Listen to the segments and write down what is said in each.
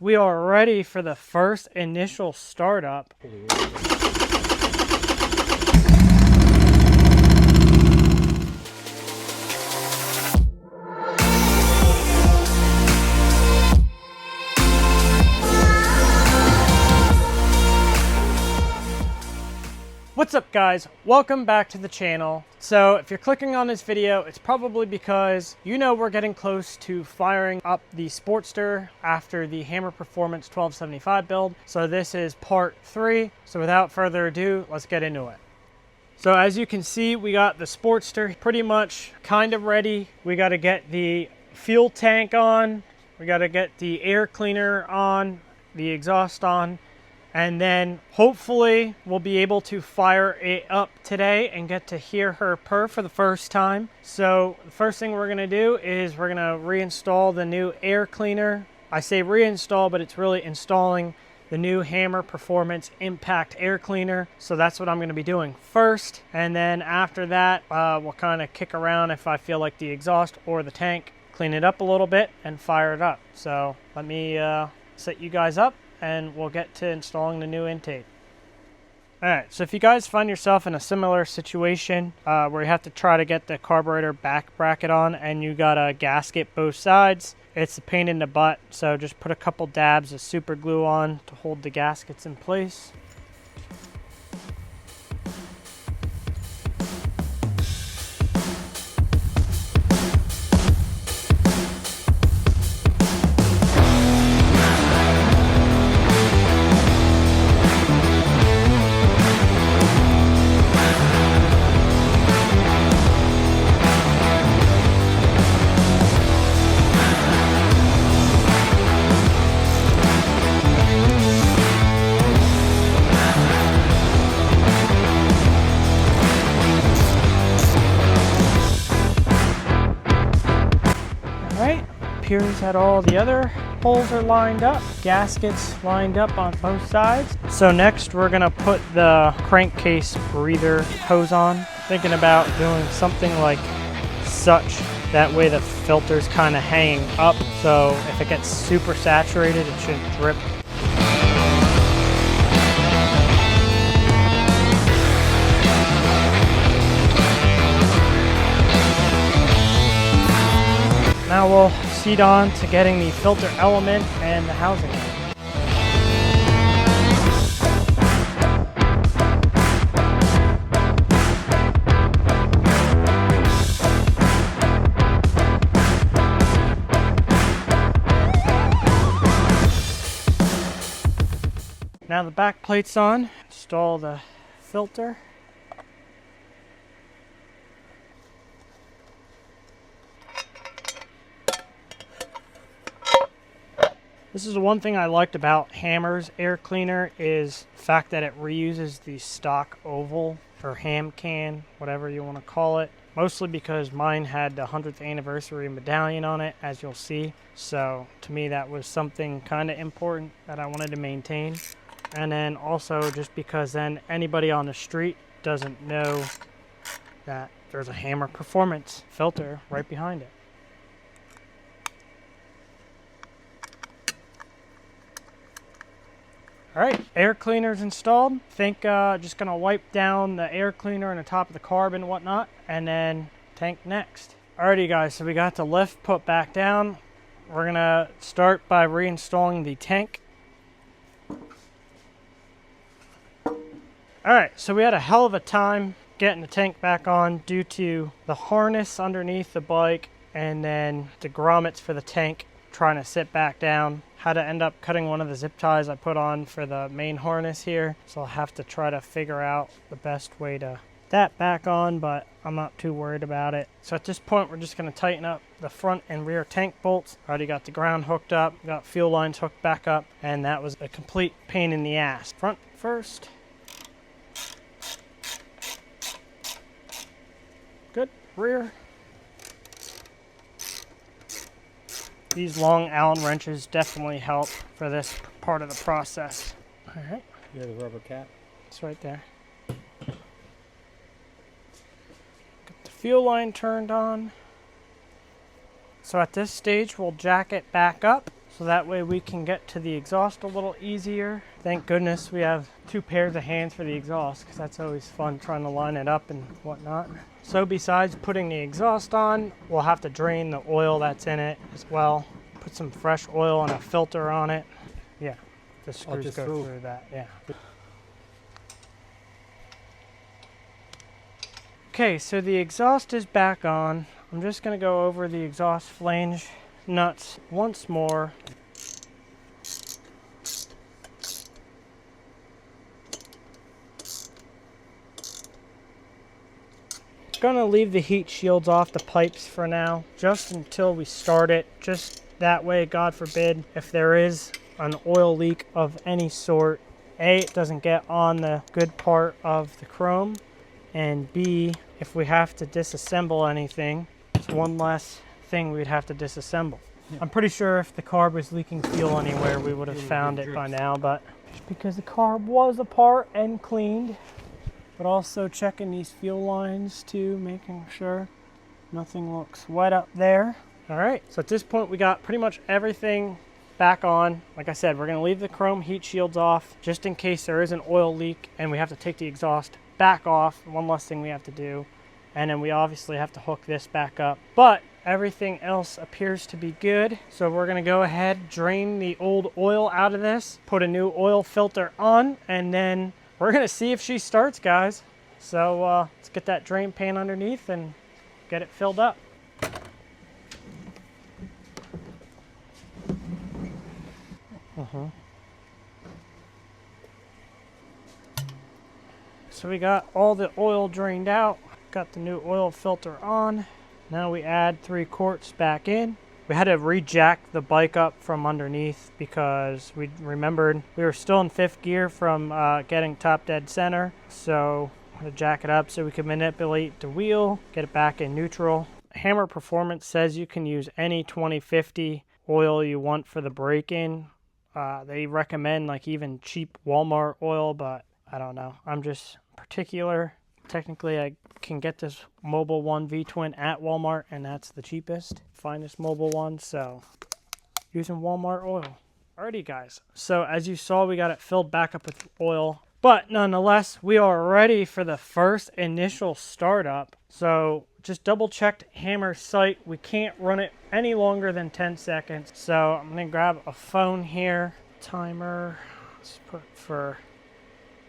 We are ready for the first initial startup. What's up guys, welcome back to the channel. So if you're clicking on this video, it's probably because you know we're getting close to firing up the Sportster after the Hammer Performance 1275 build. So this is part 3. So without further ado, let's get into it. So as you can see, we got the Sportster pretty much kind of ready. We got to get the fuel tank on, we got to get the air cleaner on, the exhaust on, and then hopefully we'll be able to fire it up today and get to hear her purr for the first time. So the first thing we're going to do is we're going to reinstall the new air cleaner. I say reinstall, but it's really installing the new Hammer Performance Impact air cleaner. So that's what I'm going to be doing first. And then after that, we'll kind of kick around if I feel like the exhaust or the tank, clean it up a little bit and fire it up. So let me set you guys up, and we'll get to installing the new intake. Alright, so if you guys find yourself in a similar situation where you have to try to get the carburetor back bracket on and you got a gasket both sides, it's a pain in the butt. So just put a couple dabs of super glue on to hold the gaskets in place. Appears that all the other holes are lined up, gaskets lined up on both sides. So next we're gonna put the crankcase breather hose on. Thinking about doing something like such, that way the filter's kind of hanging up, so if it gets super saturated it shouldn't drip. Now we'll proceed on to getting the filter element and the housing. Now the back plate's on, install the filter. This is the one thing I liked about Hammer's air cleaner, is the fact that it reuses the stock oval or ham can, whatever you want to call it. Mostly because mine had the 100th anniversary medallion on it, as you'll see. So to me that was something kind of important that I wanted to maintain. And then also just because then anybody on the street doesn't know that there's a Hammer Performance filter right behind it. Alright, air cleaner's installed. Think just gonna wipe down the air cleaner and the top of the carb and whatnot, and then tank next. Alrighty guys, so we got the lift put back down. We're gonna start by reinstalling the tank. Alright, so we had a hell of a time getting the tank back on due to the harness underneath the bike and then the grommets for the tank trying to sit back down. Had to end up cutting one of the zip ties I put on for the main harness here, so I'll have to try to figure out the best way to get that back on, but I'm not too worried about it. So at this point we're just going to tighten up the front and rear tank bolts. Already got the ground hooked up, got fuel lines hooked back up, and that was a complete pain in the ass. Front first. Good. Rear. These long Allen wrenches definitely help for this part of the process. All right. You have the rubber cap? It's right there. Get the fuel line turned on. So at this stage, we'll jack it back up so that way we can get to the exhaust a little easier. Thank goodness we have 2 pairs of hands for the exhaust, because that's always fun trying to line it up and whatnot. So besides putting the exhaust on, we'll have to drain the oil that's in it as well. Put some fresh oil and a filter on it. Yeah, the screws go through that, yeah. Okay, so the exhaust is back on. I'm just gonna go over the exhaust flange nuts once more. Gonna leave the heat shields off the pipes for now, just until we start it. Just that way, God forbid, if there is an oil leak of any sort, A, it doesn't get on the good part of the chrome, and B, if we have to disassemble anything, it's one less thing we'd have to disassemble. Yeah. I'm pretty sure if the carb was leaking fuel anywhere, we would have found it by now, but just because the carb was apart and cleaned, but also checking these fuel lines too, making sure nothing looks wet up there. All right, so at this point we got pretty much everything back on. Like I said, we're gonna leave the chrome heat shields off just in case there is an oil leak and we have to take the exhaust back off. One less thing we have to do. And then we obviously have to hook this back up. But everything else appears to be good. So we're gonna go ahead, drain the old oil out of this, put a new oil filter on, and then we're gonna see if she starts, guys. So let's get that drain pan underneath and get it filled up. So we got all the oil drained out, got the new oil filter on. Now we add 3 quarts back in. We had to rejack the bike up from underneath because we remembered we were still in 5th gear from getting top dead center. So we had to jack it up so we could manipulate the wheel, get it back in neutral. Hammer Performance says you can use any 2050 oil you want for the break-in. They recommend like even cheap Walmart oil, but I don't know. I'm just particular. Technically, I can get this Mobil 1 V-Twin at Walmart, and that's the cheapest, finest Mobil 1, so using Walmart oil. Alrighty, guys. So as you saw, we got it filled back up with oil, but nonetheless, we are ready for the first initial startup. So just double checked Hammer's site. We can't run it any longer than 10 seconds. So I'm gonna grab a phone here, timer, let's put for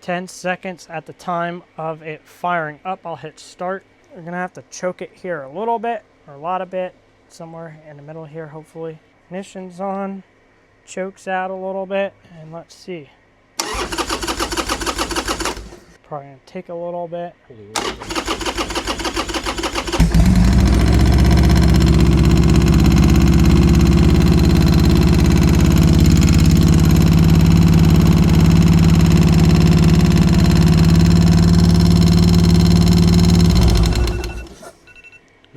10 seconds at the time of it firing up. I'll hit start. We're gonna have to choke it here a little bit, or a lot of bit, somewhere in the middle here, hopefully. Ignition's on, chokes out a little bit, and let's see. Probably gonna take a little bit.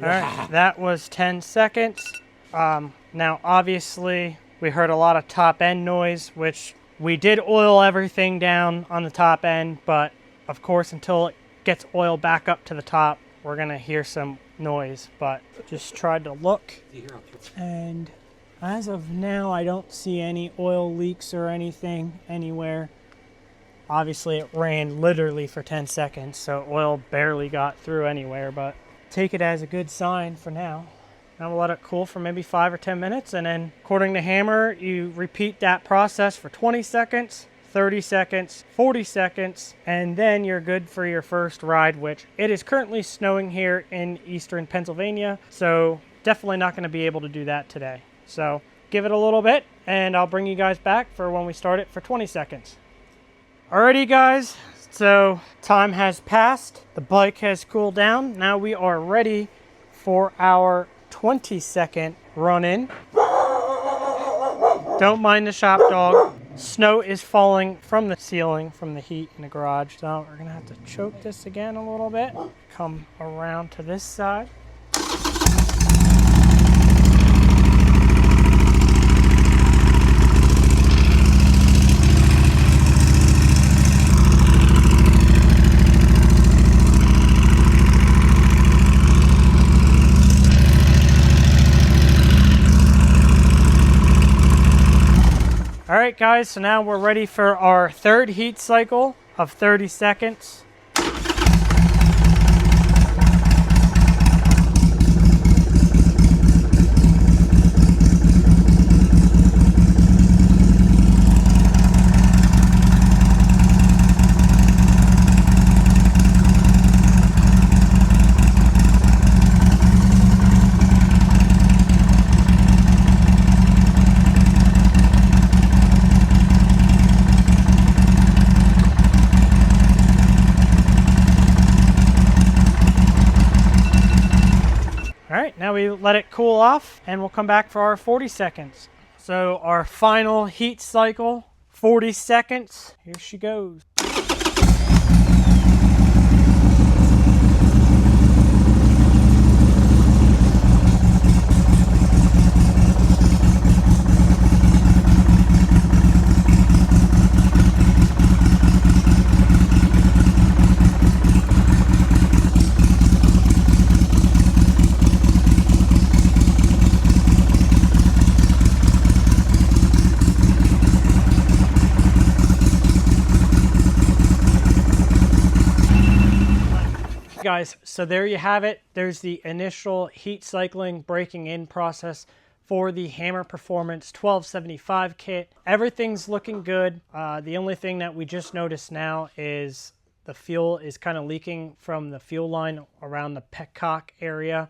Alright, that was 10 seconds. Now obviously we heard a lot of top end noise, which we did oil everything down on the top end, but of course until it gets oil back up to the top, we're gonna hear some noise. But just tried to look, and as of now I don't see any oil leaks or anything anywhere. Obviously it ran literally for 10 seconds, so oil barely got through anywhere, but take it as a good sign for now. Now we'll let it cool for maybe 5 or 10 minutes, and then according to Hammer, you repeat that process for 20 seconds, 30 seconds, 40 seconds, and then you're good for your first ride, which it is currently snowing here in eastern Pennsylvania, so definitely not going to be able to do that today. So give it a little bit, and I'll bring you guys back for when we start it for 20 seconds. Alrighty, guys. So time has passed, the bike has cooled down. Now we are ready for our 20-second run-in. Don't mind the shop dog. Snow is falling from the ceiling from the heat in the garage. So we're gonna have to choke this again a little bit. Come around to this side. guys, so now we're ready for our third heat cycle of 30 seconds. All right, now we let it cool off and we'll come back for our 40 seconds. So our final heat cycle, 40 seconds. Here she goes. Guys, so there you have it. There's the initial heat cycling breaking in process for the Hammer Performance 1275 kit. Everything's looking good. The only thing that we just noticed now is the fuel is kind of leaking from the fuel line around the petcock area.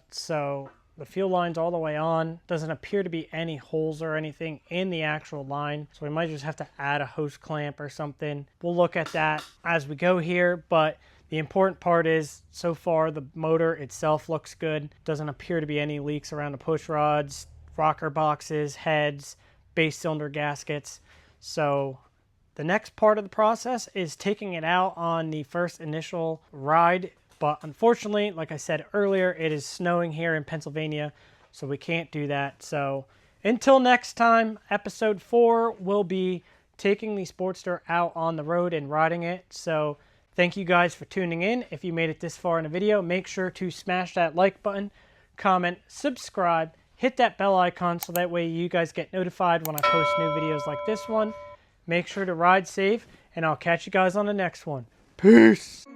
So the fuel line's all the way on. Doesn't appear to be any holes or anything in the actual line. So we might just have to add a hose clamp or something. We'll look at that as we go here, but the important part is, so far, the motor itself looks good. Doesn't appear to be any leaks around the push rods, rocker boxes, heads, base cylinder gaskets. So the next part of the process is taking it out on the first initial ride. But unfortunately, like I said earlier, it is snowing here in Pennsylvania, so we can't do that. So until next time, episode 4 will be taking the Sportster out on the road and riding it. So thank you guys for tuning in. If you made it this far in the video, make sure to smash that like button, comment, subscribe, hit that bell icon so that way you guys get notified when I post new videos like this one. Make sure to ride safe, and I'll catch you guys on the next one. Peace!